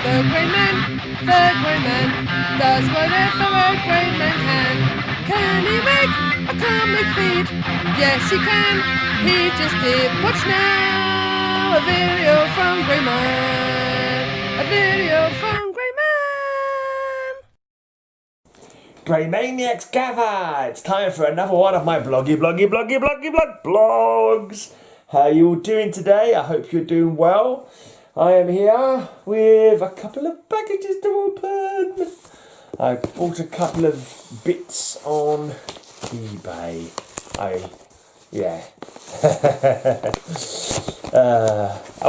The grey man does whatever a grey man can. Can he make a comic feed? Yes, he can. He just did. Watch now, a video from Grey Man. A video from Grey Man. Grey Maniacs gather! It's time for another one of my bloggy blogs. How are you all doing today? I hope you're doing well. I am here with a couple of packages to open. I bought a couple of bits on eBay. I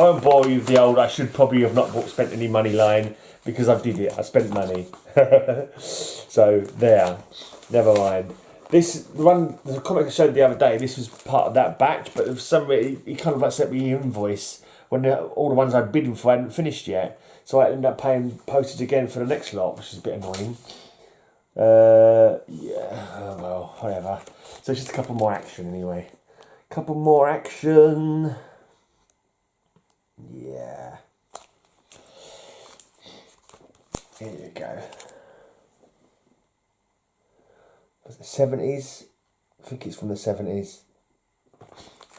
won't bore you with the old I should probably have not spent any money line, because I did it. I spent money. So there, never mind. This one, the comic I showed the other day, this was part of that batch, but for some reason he kind of like sent me an invoice when all the ones I'd bidden for hadn't finished yet. So I ended up paying postage again for the next lot, which is a bit annoying. Well, whatever. So it's just a couple more action anyway. Couple more action. Yeah. Here you go. Was it 70s? I think it's from the 70s.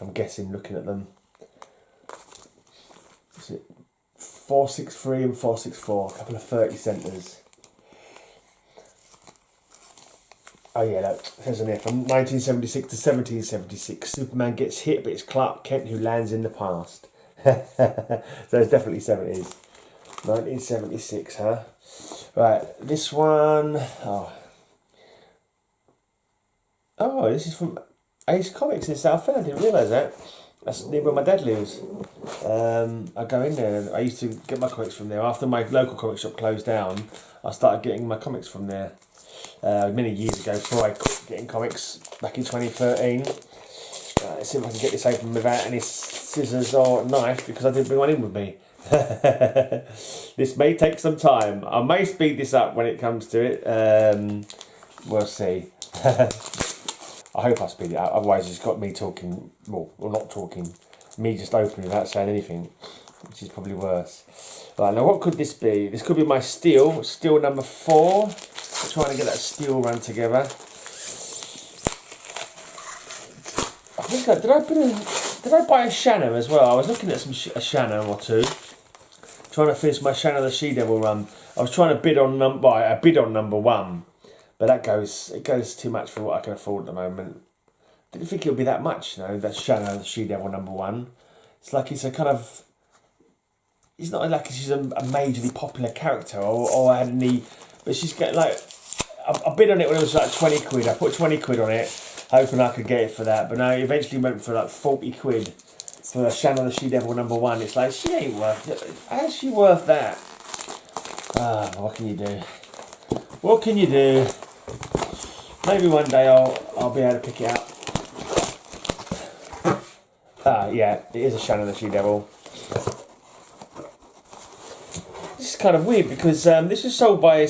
I'm guessing looking at them. Is it 463 and 464? A couple of 30 centres. Oh yeah, look, it says in here, from 1976 to 1776, Superman gets hit, but it's Clark Kent who lands in the past. So it's definitely 70s. 1976, huh? Right, this one... Oh, this is from Ace Comics in Southend. I didn't realise that. That's near where my dad lives. I go in there, and I used to get my comics from there. After my local comic shop closed down, I started getting my comics from there. Many years ago, before I quit getting comics back in 2013. Let's see if I can get this open without any scissors or knife, because I didn't bring one in with me. This may take some time. I may speed this up when it comes to it. We'll see. I hope I speed it up, otherwise it's got me talking, well, not talking, me just opening without saying anything, which is probably worse. Right, now what could this be? This could be my steel number 4. I'm trying to get that steel run together. I think did I buy a Shannon as well? I was looking at a Shannon or two, trying to finish my Shannon the She-Devil run. I was trying to bid on number 1. But it goes too much for what I can afford at the moment. Didn't think it would be that much, you know, that Shannon, the She-Devil number 1. It's like it's a kind of... It's not like she's a majorly popular character or had any... But she's getting like... I bid on it when it was like 20 quid. I put 20 quid on it, hoping I could get it for that. But no, it eventually went for like 40 quid for Shannon, the She-Devil number 1. It's like, she ain't worth it. How's she worth that? What can you do? What can you do? Maybe one day I'll be able to pick it up. Yeah, it is a Shannon the She-Devil. This is kind of weird because this was sold by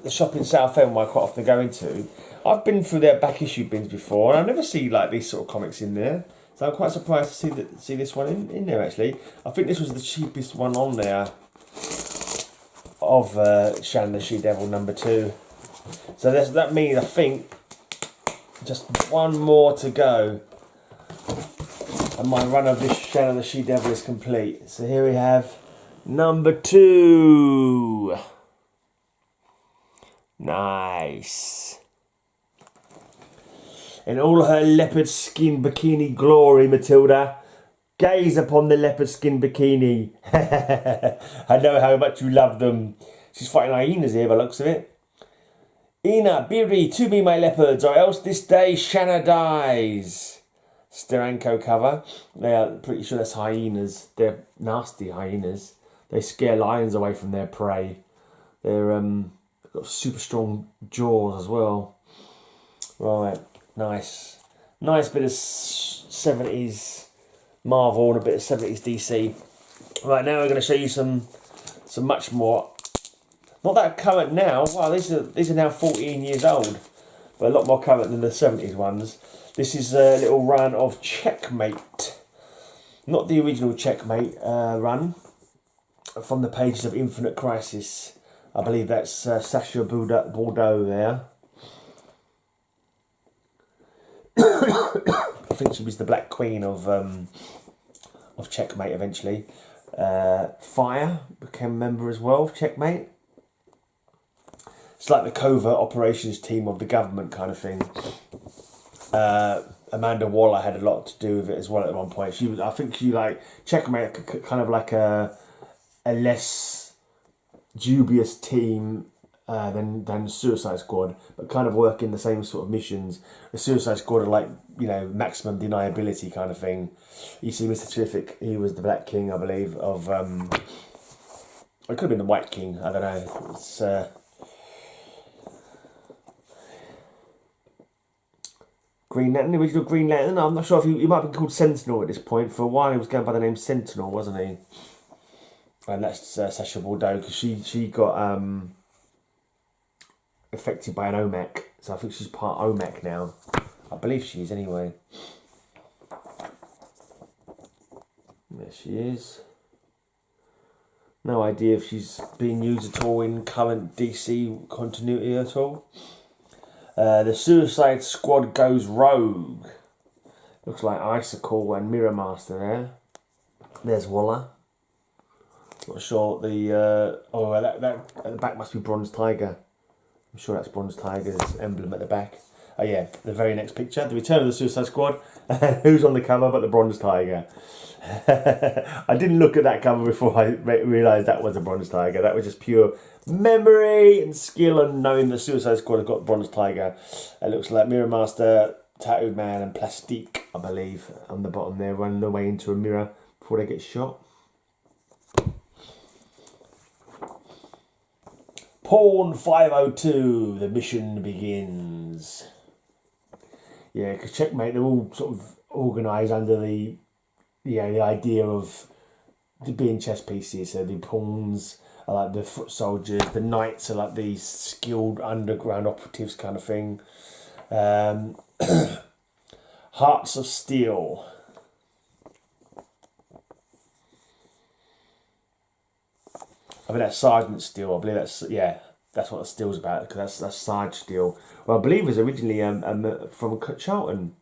the shop in Southend where I quite often go into. I've been through their back issue bins before, and I never see like these sort of comics in there. So I'm quite surprised to see this one in there actually. I think this was the cheapest one on there of Shannon the She-Devil number 2. So that means I think just one more to go, and my run of this Shannon the She-Devil is complete. So here we have number 2. Nice. In all her leopard skin bikini glory, Matilda, gaze upon the leopard skin bikini. I know how much you love them. She's fighting hyenas here by the looks of it. Ina, Biri, to me my leopards, or else this day Shanna dies. Steranko cover. They are pretty sure that's hyenas. They're nasty hyenas. They scare lions away from their prey. They're got super strong jaws as well. Right, nice. Nice bit of 70s Marvel and a bit of 70s DC. Right, now we're going to show you some much more. Not that current now. Wow, these are now 14 years old, but a lot more current than the 70s ones. This is a little run of Checkmate. Not the original Checkmate run. from the pages of Infinite Crisis. I believe that's Sasha Bordeaux there. I think she was the Black Queen of Checkmate eventually. Fire became a member as well of Checkmate. It's like the covert operations team of the government kind of thing. Amanda Waller had a lot to do with it as well at one point. I think she like Checkmate, kind of like a less dubious team than Suicide Squad, but kind of work in the same sort of missions. The Suicide Squad are like, you know, maximum deniability kind of thing. You see Mr. Terrific, he was the Black King, I believe, of it could have been the White King, I don't know. It's Green Lantern, the original Green Lantern. I'm not sure if he might have been called Sentinel at this point. For a while he was going by the name Sentinel, wasn't he? And that's Sasha Bordeaux, because she got affected by an OMAC. So I think she's part OMAC now. I believe she is anyway. There she is. No idea if she's being used at all in current DC continuity at all. The Suicide Squad goes rogue. Looks like Icicle and Mirror Master there. There's Waller. Not sure what the that at the back must be Bronze Tiger. I'm sure that's Bronze Tiger's emblem at the back. Oh yeah, the very next picture, the Return of the Suicide Squad. Who's on the cover but the Bronze Tiger? I didn't look at that cover before I realised that was a Bronze Tiger. That was just pure memory and skill and knowing the Suicide Squad has got Bronze Tiger. It looks like Mirror Master, Tattooed Man and Plastique, I believe, on the bottom there, running their way into a mirror before they get shot. Pawn 502, the mission begins. Yeah, because Checkmate, they're all sort of organised under the idea of being chess pieces. So the pawns are like the foot soldiers, the knights are like these skilled underground operatives kind of thing. Hearts of Steel. I mean, that's Sergeant Steel. I believe that's what the Steel's about, because that's Sarge Steel. Well, I believe it was originally from Charlton.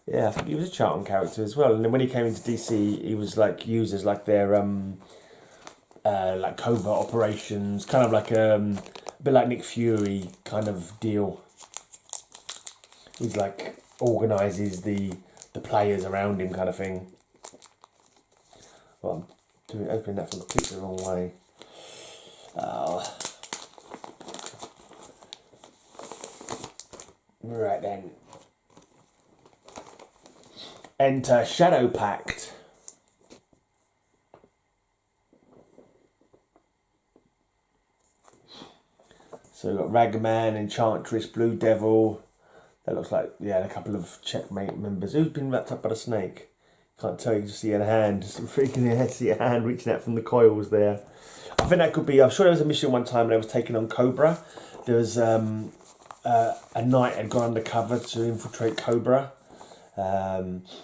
Yeah, I think he was a Charlton character as well. And then when he came into DC, he was like used as like their like covert operations, kind of like a bit like Nick Fury kind of deal. He's like organises the players around him kind of thing. Well, I'm opening that from the wrong way. Right then. Enter Shadow Pact. So we've got Ragman, Enchantress, Blue Devil. That looks like, yeah, a couple of Checkmate members. Who's been wrapped up by the snake? Can't tell, you just see a hand. Just freaking head, see a hand reaching out from the coils there. I think that could be, I'm sure there was a mission one time when I was taking on Cobra. There was a knight had gone undercover to infiltrate Cobra.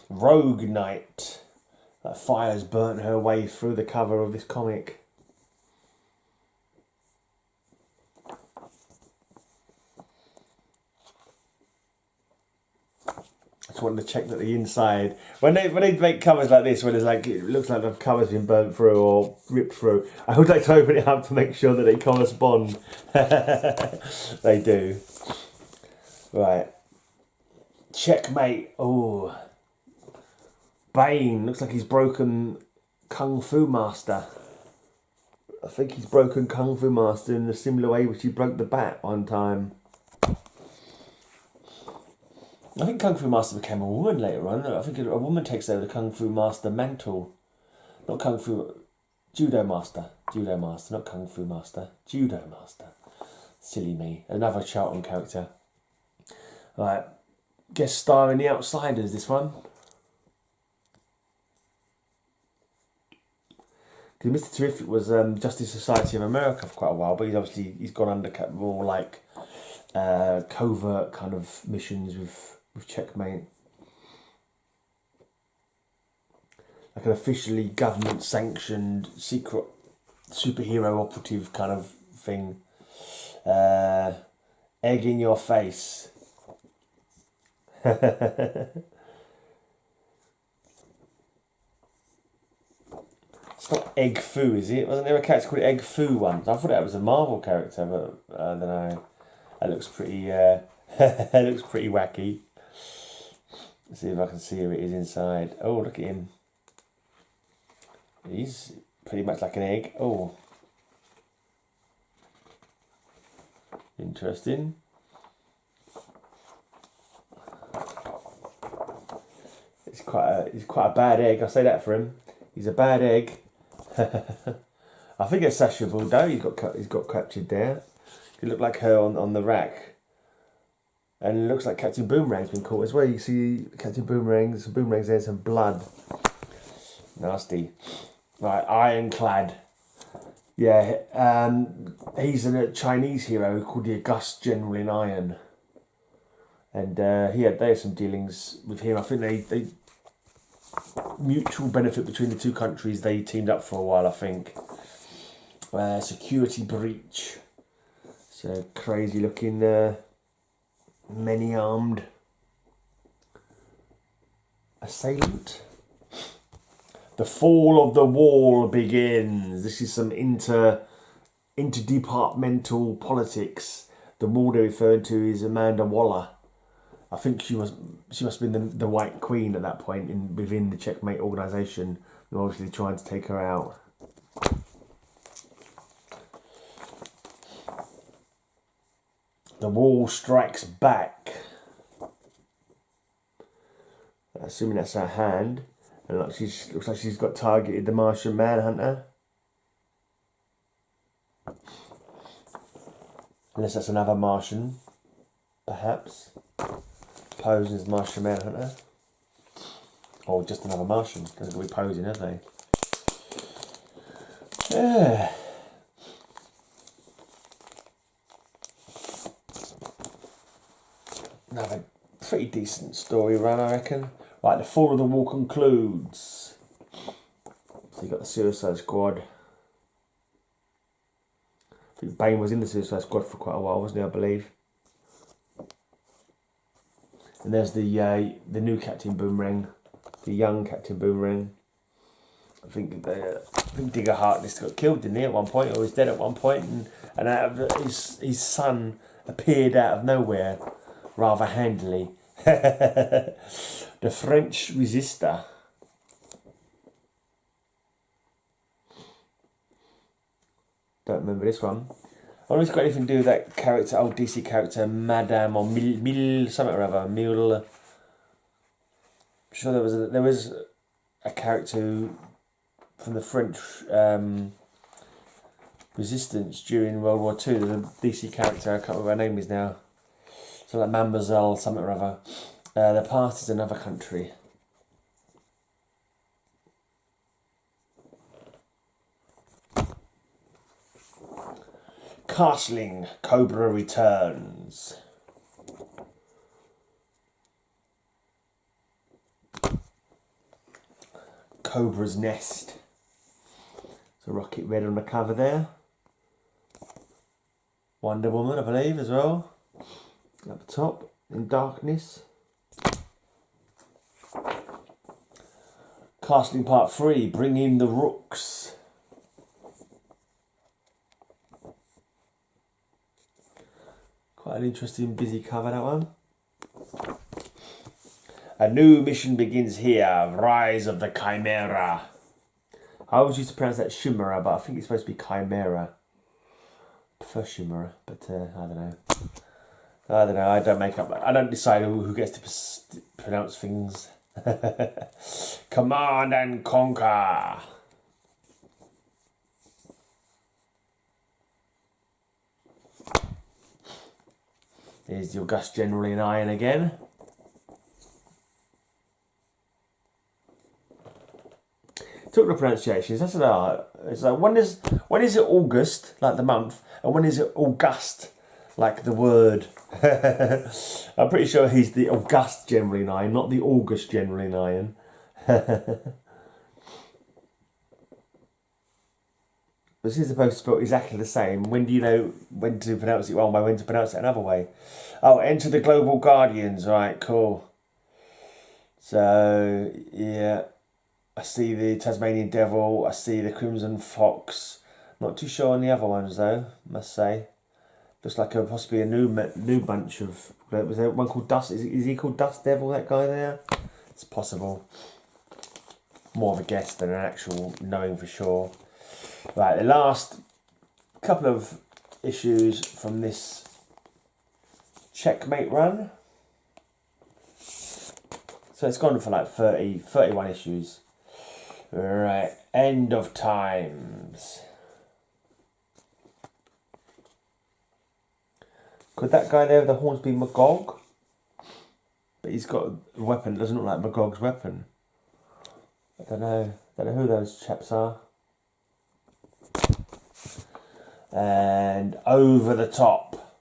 Rogue Knight. That fire's burnt her way through the cover of this comic. I just wanted to check that the inside, when they make covers like this, when it's like it looks like the cover's been burnt through or ripped through, I would like to open it up to make sure that they correspond. They do. Right. Checkmate. Oh. Bane. Looks like he's broken Kung Fu Master. I think he's broken Kung Fu Master in a similar way which he broke the Bat one time. I think Kung Fu Master became a woman later on. I think a woman takes over the Kung Fu Master mantle. Not Kung Fu... Judo Master. Judo Master, not Kung Fu Master. Judo Master. Silly me. Another Charlton character. Right. Guest star in The Outsiders, this one. Because Mr. Terrific was Justice Society of America for quite a while, but he's gone under more like covert kind of missions with Checkmate. Like an officially government sanctioned secret superhero operative kind of thing. Egg in your face. It's not Egg Foo, is it? Wasn't there a character called Egg Foo once? I thought that was a Marvel character, but I don't know. That looks pretty. That looks pretty wacky. Let's see if I can see who it is inside. Oh, look at him. He's pretty much like an egg. Oh, interesting. He's quite a bad egg. I'll say that for him. He's a bad egg. I think it's Sasha Bordeaux. He's got captured there. He looked like her on the rack. And it looks like Captain Boomerang's been caught as well. You see Captain Boomerang, some boomerangs there, some blood. Nasty. Right, Ironclad. Yeah, he's a Chinese hero called the August General in Iron. And they had some dealings with him. I think they mutual benefit between the two countries. They teamed up for a while, I think. Security breach. So crazy looking, many-armed assailant. The fall of the wall begins. This is some interdepartmental politics. The wall they're referring to is Amanda Waller. I think she must have been the White Queen at that point within the Checkmate organisation. They're obviously trying to take her out. The wall strikes back. Assuming that's her hand. And looks like she's got targeted the Martian Manhunter. Unless that's another Martian, perhaps. Posing as Martian Manhunter. Or just another Martian. They're going to be posing, have they? Yeah. Another pretty decent story run, I reckon. Right, the fall of the wall concludes. So you got the Suicide Squad. I think Bane was in the Suicide Squad for quite a while, wasn't he? I believe. And there's the new Captain Boomerang, the young Captain Boomerang. I think Digger Harkness got killed, didn't he, at one point, or was dead at one point, and out of his son appeared out of nowhere, rather handily. The French Resister. Don't remember this one. I wonder if it's got anything to do with that character, old DC character, Madame or Mille something or other. Mille. I'm sure there was a character from the French resistance during World War II. There's a DC character, I can't remember what her name is now. So like Mademoiselle something or other. The past is another country. Castling, Cobra returns. Cobra's Nest. So Rocket Red on the cover there. Wonder Woman, I believe, as well. At the top, in darkness. Castling Part 3, Bring in the Rooks. Quite an interesting, busy cover, that one. A new mission begins here, Rise of the Chimera. I always used to pronounce that Chimera, but I think it's supposed to be Chimera. I prefer Chimera, but I don't know. I don't make up. I don't decide who gets to pronounce things. Command and Conquer. Here's the August General in Iron again. Talking of pronunciations, that's it's like when is it August, like the month, and when is it August, like the word? I'm pretty sure he's the August General in Iron, not the August General in Iron. this is supposed to spell exactly the same. When do you know when to pronounce it one way, when to pronounce it another way? Oh, enter the Global Guardians. Right, cool. So, yeah. I see the Tasmanian Devil. I see the Crimson Fox. Not too sure on the other ones, though, must say. Looks like possibly a new bunch of... Was there one called Dust? Is he called Dust Devil, that guy there? It's possible. More of a guess than an actual knowing for sure. Right, the last couple of issues from this Checkmate run. So it's gone for like 31 issues. Right, End of Times. Could that guy there with the horns be Magog? But he's got a weapon that doesn't look like Magog's weapon. I don't know who those chaps are. And Over the Top.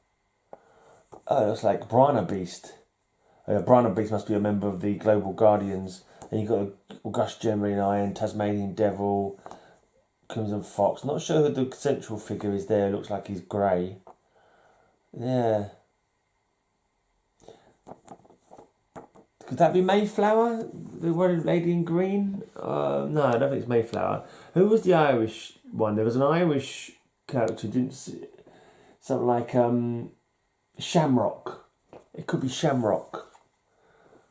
Oh, it looks like Brana Beast. Brana Beast must be a member of the Global Guardians. And you've got August Gemini, Tasmanian Devil, Crimson Fox. Not sure who the central figure is there. Looks like he's grey. Yeah. Could that be Mayflower? The one lady in green? No, I don't think it's Mayflower. Who was the Irish one? There was an Irish character, didn't see, something like Shamrock. It could be Shamrock.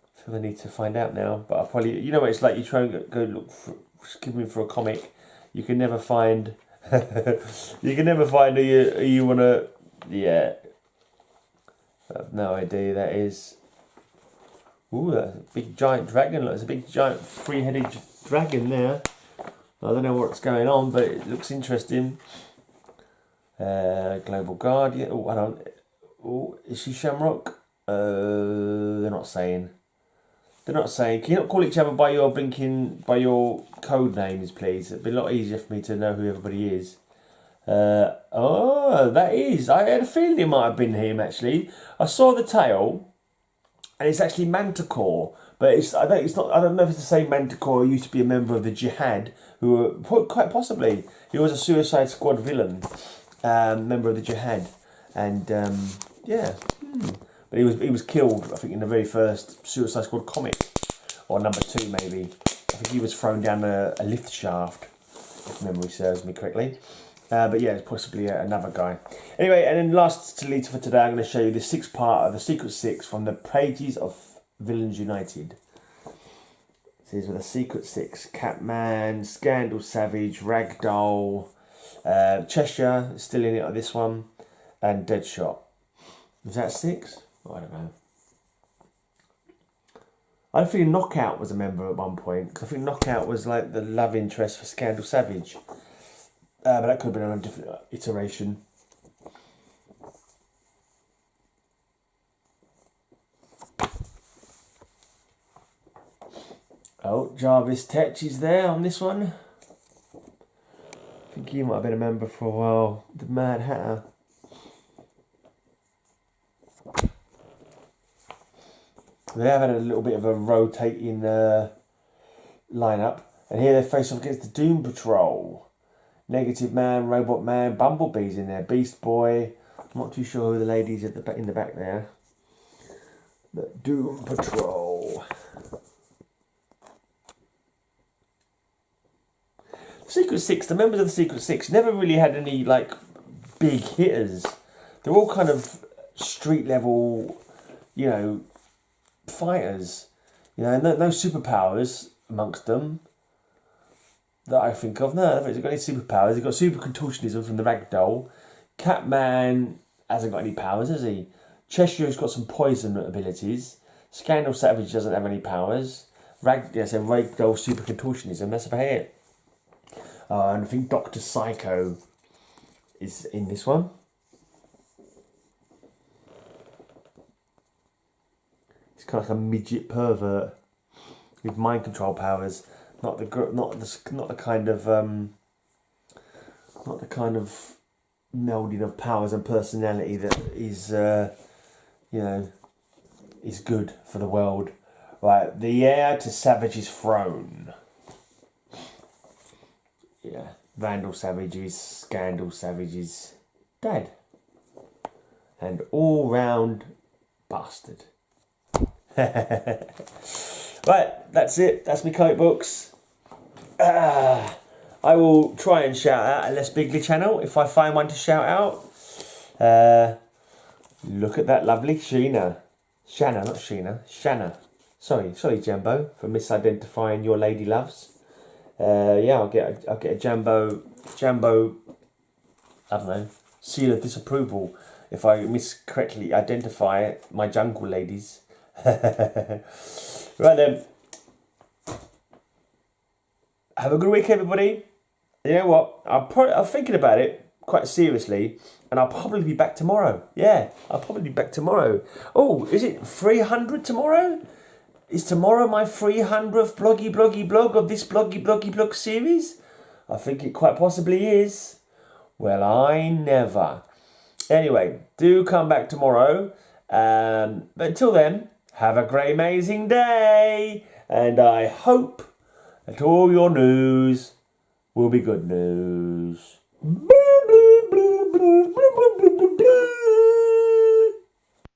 I feel I need to find out now. But I'll probably, you know what it's like, you try and go look for, skimming for a comic, you can never find you can never find who you wanna. Yeah. I have no idea who that is. Ooh, that's a big giant dragon. Look, there's a big giant three-headed dragon there. I don't know what's going on, but it looks interesting. Global Guardian. Oh, I don't. Oh, is she Shamrock? They're not saying. They're not saying. Can you not call each other by your code names, please? It'd be a lot easier for me to know who everybody is. Oh, that is. I had a feeling it might have been him actually. I saw the tail. And it's actually Manticore, but I don't know if it's the same Manticore who used to be a member of the Jihad, who were, quite possibly, he was a Suicide Squad villain, member of the Jihad, and yeah, but he was killed, I think, in the very first Suicide Squad comic, or number 2 maybe. I think he was thrown down a lift shaft, if memory serves me correctly. But yeah, it's possibly another guy. Anyway, and then last to lead for today, I'm going to show you the 6th part of the Secret Six from the pages of Villains United. These were the Secret Six: Catman, Scandal Savage, Ragdoll, Cheshire, still in it on this one, and Deadshot. Was that 6? Oh, I don't know. I think Knockout was a member at one point, because I think Knockout was like the love interest for Scandal Savage. But that could have been on a different iteration. Oh, Jarvis Tetch is there on this one. I think he might have been a member for a while. The Mad Hatter. They have had a little bit of a rotating lineup. And here they face off against the Doom Patrol. Negative Man, Robot Man, Bumblebee's in there, Beast Boy. I'm not too sure who the ladies in the back there. The Doom Patrol. Secret Six, the members of the Secret Six never really had any like big hitters. They're all kind of street level, you know, fighters. You know, no superpowers amongst them that I think of. No, I don't think they've got any superpowers. They've got super contortionism from the Ragdoll. Catman hasn't got any powers, has he? Cheshire's got some poison abilities. Scandal Savage doesn't have any powers. Ragdoll super contortionism, that's about it. And I think Dr. Psycho is in this one. He's kind of like a midget pervert with mind control powers. Not the kind of melding of powers and personality that is is good for the world. Right, the heir to Savage's throne. Yeah, Vandal Savage's, Scandal Savage's dad. And all-round bastard. Right, that's it. That's my comic books. I will try and shout out a Less Bigly channel if I find one to shout out. Look at that lovely Sheena. Shanna, not Sheena. Shanna. Sorry, Jambo, for misidentifying your lady loves. Yeah, I'll get a Jambo. I don't know. Seal of disapproval if I miscorrectly identify my jungle ladies. Right then. Have a good week, everybody. You know what? I'm thinking about it quite seriously, and I'll probably be back tomorrow. Yeah, I'll probably be back tomorrow. Oh, is it 300 tomorrow? Is tomorrow my 300th bloggy blog of this blog series? I think it quite possibly is. Well, I never. Anyway, do come back tomorrow. But until then, have a great, amazing day. And I hope that all your news will be good news.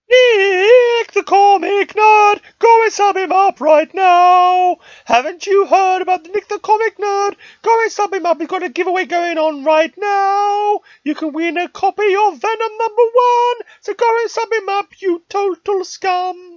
Nick the Comic Nerd, go and sub him up right now. Haven't you heard about the Nick the Comic Nerd? Go and sub him up. He's got a giveaway going on right now. You can win a copy of Venom #1. So go and sub him up, you total scum.